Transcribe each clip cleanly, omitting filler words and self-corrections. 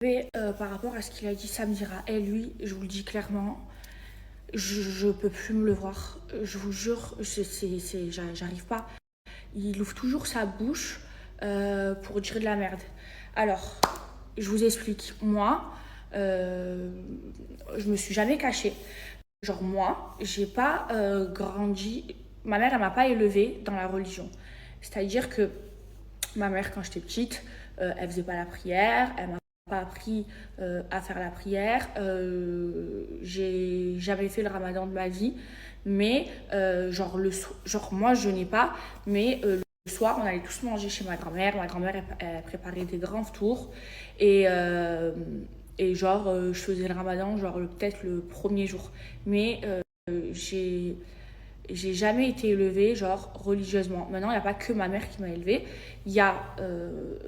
Mais par rapport à ce qu'il a dit Samira, et lui, je vous le dis clairement, je peux plus me le voir. Je vous jure, j'arrive pas. Il ouvre toujours sa bouche pour dire de la merde. Alors, je vous explique. Moi, je me suis jamais cachée. Genre moi, j'ai pas grandi. Ma mère, elle m'a pas élevée dans la religion. C'est-à-dire que ma mère, quand j'étais petite, elle faisait pas la prière, elle m'a pas appris à faire la prière. J'ai jamais fait le ramadan de ma vie, mais genre moi je n'ai pas, mais le soir on allait tous manger chez ma grand-mère. Ma grand-mère elle préparait des grands tours et genre je faisais le ramadan genre peut-être le premier jour. Mais j'ai j'ai jamais été élevée genre religieusement. Maintenant, il n'y a pas que ma mère qui m'a élevée. Il y a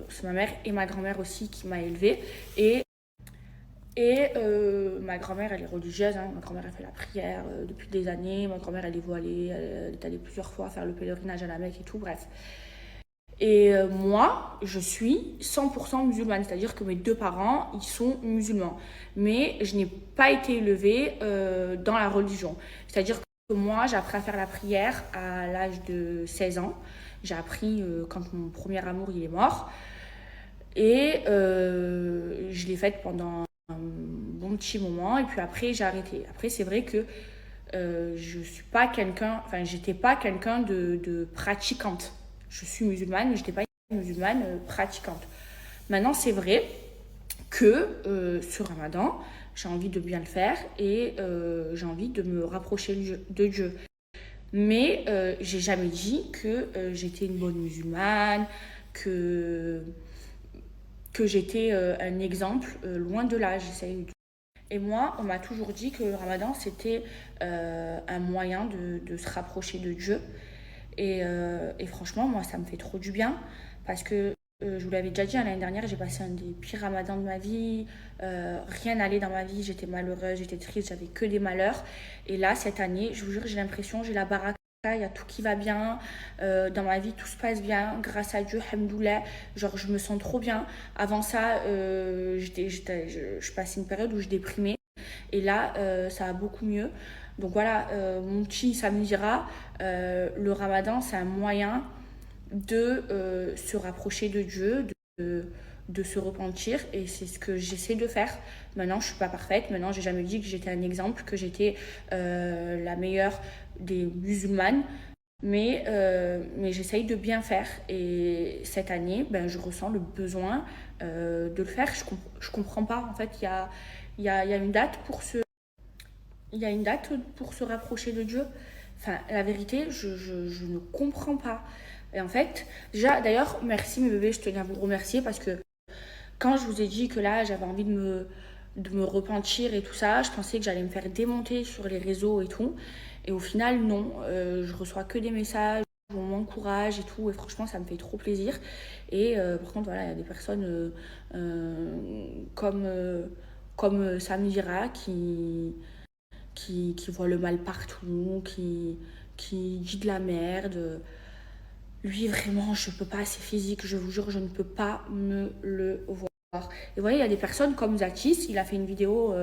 c'est ma mère et ma grand-mère aussi qui m'a élevée. Et ma grand-mère, elle est religieuse. Hein. Ma grand-mère, elle fait la prière depuis des années. Ma grand-mère, elle est voilée. Elle est allée plusieurs fois faire le pèlerinage à la Mecque et tout. Bref. Et moi, je suis 100% musulmane. C'est-à-dire que mes deux parents, ils sont musulmans. Mais je n'ai pas été élevée dans la religion. C'est-à-dire que moi, j'ai appris à faire la prière à l'âge de 16 ans. J'ai appris quand mon premier amour, il est mort. Et je l'ai faite pendant un bon petit moment. Et puis après, j'ai arrêté. Après, c'est vrai que je suis pas quelqu'un... Enfin, j'étais pas quelqu'un de pratiquante. Je suis musulmane, mais j'étais pas une musulmane pratiquante. Maintenant, c'est vrai que ce ramadan, j'ai envie de bien le faire et j'ai envie de me rapprocher de Dieu. Mais j'ai jamais dit que j'étais une bonne musulmane, que, que j'étais un exemple, loin de là. J'essaye. Et moi, on m'a toujours dit que le ramadan, c'était un moyen de se rapprocher de Dieu. Et franchement, moi, ça me fait trop du bien parce que je vous l'avais déjà dit, l'année dernière, j'ai passé un des pires ramadans de ma vie. Rien n'allait dans ma vie, j'étais malheureuse, j'étais triste, j'avais que des malheurs. Et là, cette année, je vous jure, j'ai l'impression, j'ai la baraka, il y a tout qui va bien. Dans ma vie, tout se passe bien, grâce à Dieu, hamdoulah. Genre, je me sens trop bien. Avant ça, je passais une période où je déprimais. Et là, ça va beaucoup mieux. Donc voilà, mon petit, ça me dira, le ramadan, c'est un moyen de se rapprocher de Dieu, de se repentir. Et c'est ce que j'essaie de faire. Maintenant, je ne suis pas parfaite. Maintenant, j'ai jamais dit que j'étais un exemple, que j'étais la meilleure des musulmanes. Mais j'essaye de bien faire. Et cette année, ben, je ressens le besoin de le faire. Je comprends pas. En fait, il y a une date pour il y a une date pour se rapprocher de Dieu. Enfin, la vérité, je ne comprends pas. Et en fait, déjà, d'ailleurs, merci mes bébés, je tenais à vous remercier parce que quand je vous ai dit que là, j'avais envie de me repentir et tout ça, je pensais que j'allais me faire démonter sur les réseaux et tout. Et au final, non. Je reçois que des messages, on m'encourage et tout. Et franchement, ça me fait trop plaisir. Et par contre, voilà, il y a des personnes comme Samira qui voit le mal partout, qui dit de la merde. Lui, vraiment, je peux pas, c'est physique, je vous jure, je ne peux pas me le voir. Et vous voyez, il y a des personnes comme Zatis, il a fait une vidéo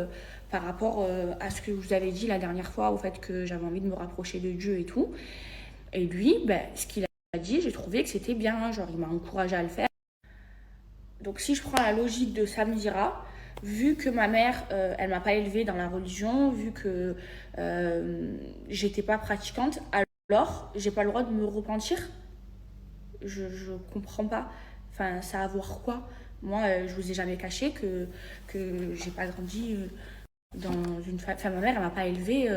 par rapport à ce que je vous avais dit la dernière fois, au fait que j'avais envie de me rapprocher de Dieu et tout. Et lui, ben, ce qu'il a dit, j'ai trouvé que c'était bien, genre il m'a encouragé à le faire. Donc si je prends la logique de Samira, vu que ma mère, elle m'a pas élevée dans la religion, vu que j'étais pas pratiquante, alors j'ai pas le droit de me repentir. Je comprends pas. Enfin, ça a à voir quoi? Moi, je vous ai jamais caché que j'ai pas grandi dans une famille. Enfin, ma mère, elle m'a pas élevée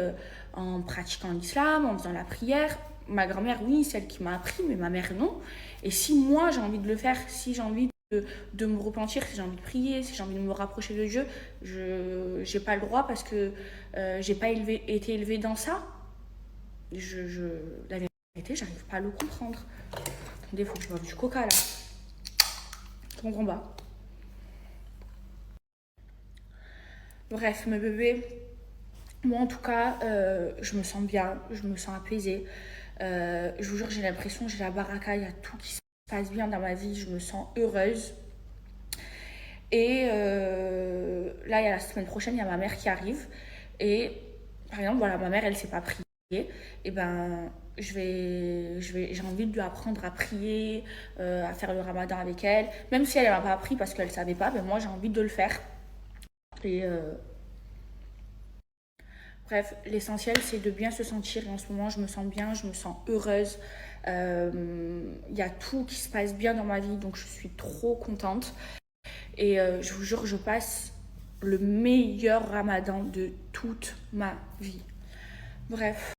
en pratiquant l'islam, en faisant la prière. Ma grand-mère, oui, celle qui m'a appris, mais ma mère, non. Et si moi, j'ai envie de le faire, si j'ai envie de me repentir, si j'ai envie de prier, si j'ai envie de me rapprocher de Dieu, je j'ai pas le droit parce que j'ai pas été élevée dans ça. Je, la vérité, j'arrive pas à le comprendre. Attendez, il faut que je boive du coca là. Je comprends pas. Bref, mes bébés, moi en tout cas, je me sens bien, je me sens apaisée. Je vous jure, j'ai l'impression, j'ai la baraka, il y a tout qui se passe bien dans ma vie, je me sens heureuse. Et là, il y a la semaine prochaine, il y a ma mère qui arrive. Et par exemple, voilà, ma mère, elle ne sait pas prier. Et ben, j'ai envie de lui apprendre à prier, à faire le ramadan avec elle. Même si elle ne m'a pas appris parce qu'elle ne savait pas, mais moi, j'ai envie de le faire. Et bref, l'essentiel, c'est de bien se sentir. Et en ce moment, je me sens bien, je me sens heureuse. Il y a tout qui se passe bien dans ma vie, donc je suis trop contente. Et je vous jure, je passe le meilleur ramadan de toute ma vie. Bref.